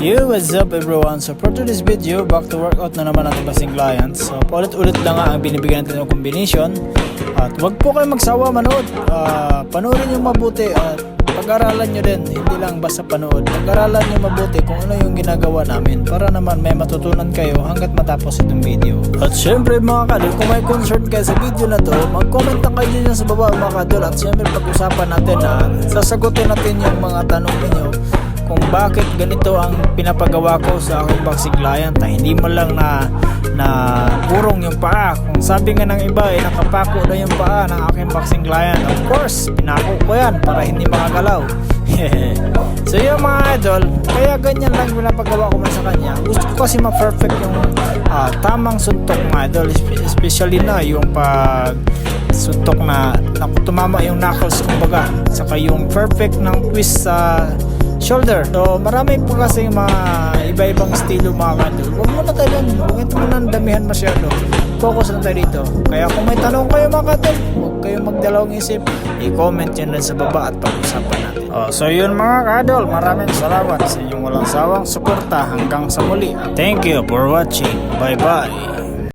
Yo, what's up everyone? So for today's video, back to workout na naman natin basing clients. So paulit-ulit lang nga ang binibigyan natin ng combination. At wag po kayo magsawa manood. Panoorin nyo mabuti at pag-aralan nyo din. Hindi lang basta panood. Pag-aralan nyo mabuti kung ano yung ginagawa namin para naman may matutunan kayo hanggat matapos itong video. At syempre mga kadol, kung may concern kayo sa video na to, mag-comment lang kayo dyan sa baba mga kadol. At syempre pag-usapan natin na sasagutin natin yung mga tanong ninyo kung bakit ganito ang pinapagawa ko sa aking boxing client na hindi mo lang na purong yung paa. Kung sabi nga ng iba nakapako na yung paa ng aking boxing client, of course pinako ko yan para hindi makagalaw. So yun mga idol, kaya ganyan lang pinapagawa ko man sa kanya. Gusto ko kasi ma-perfect yung tamang suntok mga idol, especially na yung pag suntok na tumama yung knuckles kumbaga, saka yung perfect ng twist sa shoulder. So marami po kasi mga iba-ibang estilo mga kadol. Huwag mo na tayo huwag mo na damihan masyado. Focus lang tayo dito. Kaya kung may tanong kayo mga kadol, huwag kayong magdalawang isip, i-comment yan lang sa baba at pag-usapan natin. So yun mga kadol, maraming salamat sa inyong walang sawang suporta hanggang sa muli. Thank you for watching. Bye bye.